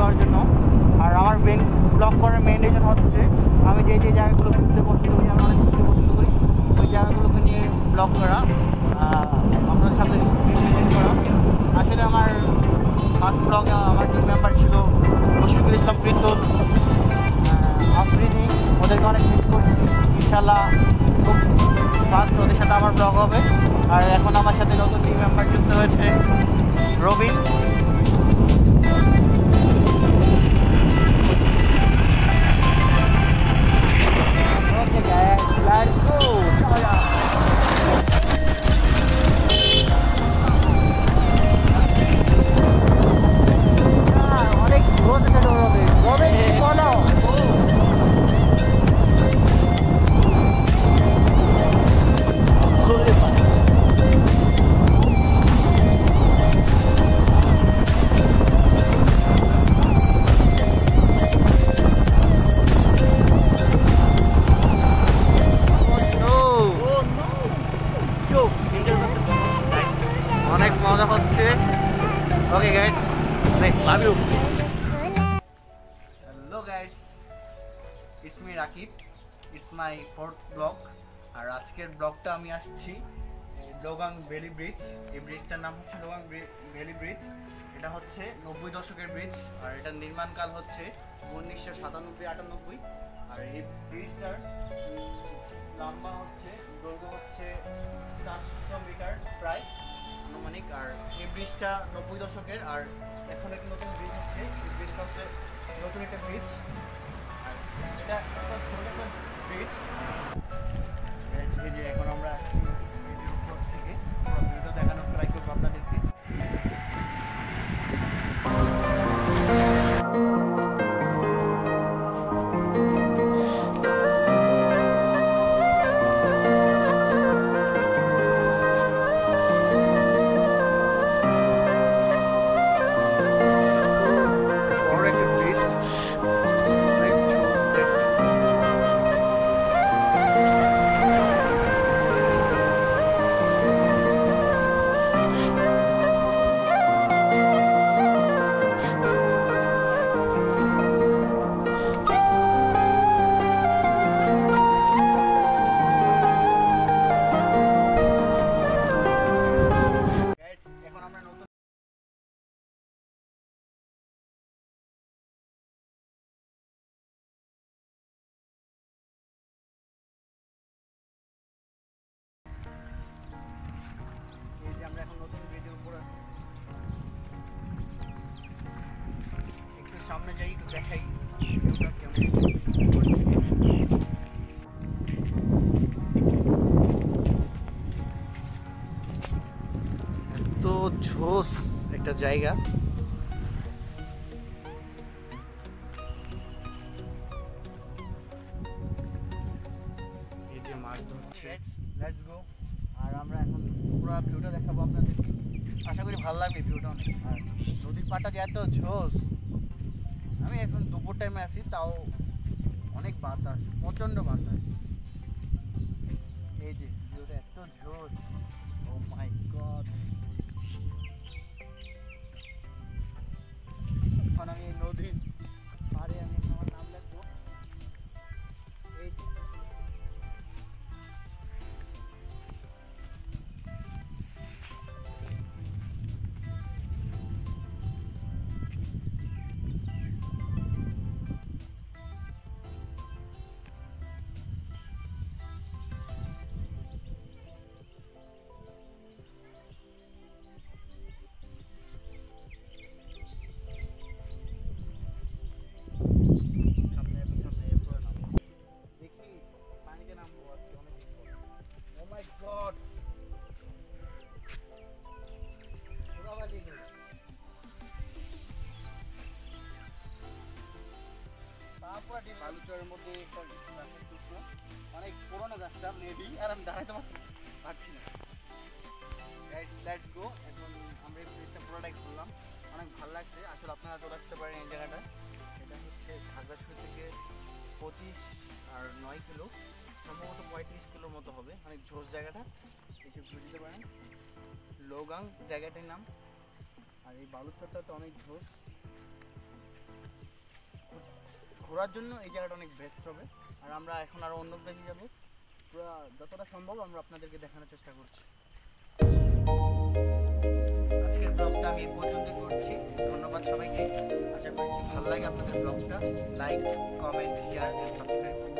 দেওয়ার জন্য। আর আমার ব্লগ করার মেইন রিজন হচ্ছে আমি যে যে জায়গাগুলো ঘুরতে পছন্দ করি, আমি অনেক ঘুরতে পছন্দ করি, ওই জায়গাগুলোকে নিয়ে ব্লগ করা, আপনাদের সাথে প্রেজেন্ট করা। আসলে আমার ফার্স্ট ব্লগে আমার টিম মেম্বার ছিল মুশফিকুল ইসলাম প্রীতল, আফরিদি, ওদেরকে অনেক মিস করছি। ইনশাল্লাহ খুব ফার্স্ট ওদের সাথে আমার ব্লগ হবে। আর এখন আমার সাথে নতুন টিম মেম্বার যুক্ত হয়েছে Robin. Okay guys, let's go. অনেক রোদ গেল রবিন, রবিন বলো। অনেক মজা হচ্ছে। Okay guys, love you. Hello guys, it's me Rakib, it's my fourth blog. আর আজকের ব্লগটা আমি আসছি লোগাং ভ্যালি ব্রিজ। এই ব্রিজটার নাম হচ্ছে লোগাং ভ্যালি ব্রিজ। এটা হচ্ছে 90 দশকের ব্রিজ, আর এটার নির্মাণকাল হচ্ছে 1997-98। আর এই ব্রিজটার লম্বা হচ্ছে, দৈর্ঘ্য হচ্ছে 400 মিটার প্রায় আনুমানিক। আর এই ব্রিজটা 90 দশকের, আর এখন একটা নতুন ব্রিজ হচ্ছে। এই ব্রিজটা হচ্ছে নতুন একটা ব্রিজ, আর এটা একটা ছোট একটা ব্রিজ। এই যে এখন আমরা আছি ব্রিজের উপর থেকে, ভিডিওটা দেখানোর ট্রাই করবো আপনাদেরকে। আমরা এখন নতুন ব্রিজের উপর আছি, একটু সামনে যাই, একটু দেখাই ভিউটা কেমন। এত ঝোস একটা জায়গা। এই যে মাছ ধরছে, লেটস গো। আর আমরা এখন পুরো ভিউটা দেখাবো আপনাদেরকে, আশা করি ভালো লাগবে ভিউটা অনেক। আর নদীর পাড়টা যে এত ঝোস, আমি এখন দুপুর টাইমে আসি, তাও অনেক বাতাস, প্রচণ্ড বাতাস। এই যে ভিউটা এত ঝোস, ও মাই গড। এখন আমি নদীর পাড়ে আমি আমার নাম লিখবো। এই যে বালুচরের মধ্যে একটা গাছের টুকরো, অনেক পুরোনো গাছটা মেবি, আর আমি দাঁড়াইতে পারছি না। গাইস লেটস গো। এখন আমরা এই প্লেসটা পুরোটাই ঘুরলাম, অনেক ভালো লাগছে। আসলে আপনারা চলে আসতে পারেন এই জায়গাটা। এটা হচ্ছে খাগড়াছড়ি থেকে 25 আর 9 কিলো, সম্ভবত 35 কিলোর মতো হবে। অনেক ঝোস জায়গাটা, এসে ঘুরতে পারেন। লোগাং জায়গাটির নাম। আর এই বালুচরটা তো অনেক ঝোস। ঘোরার জন্য এই জায়গাটা অনেক বেস্ট হবে। আর আমরা এখন আরও অন্য প্লেসে যাবো, পুরো যতটা সম্ভব আমরা আপনাদেরকে দেখানোর চেষ্টা করছি। আজকের ব্লগটা আমি এই পর্যন্ত করছি। ধন্যবাদ সবাইকে। আশা করি ভালো লাগে আপনাদের ব্লগটা। Like, comment, share, subscribe.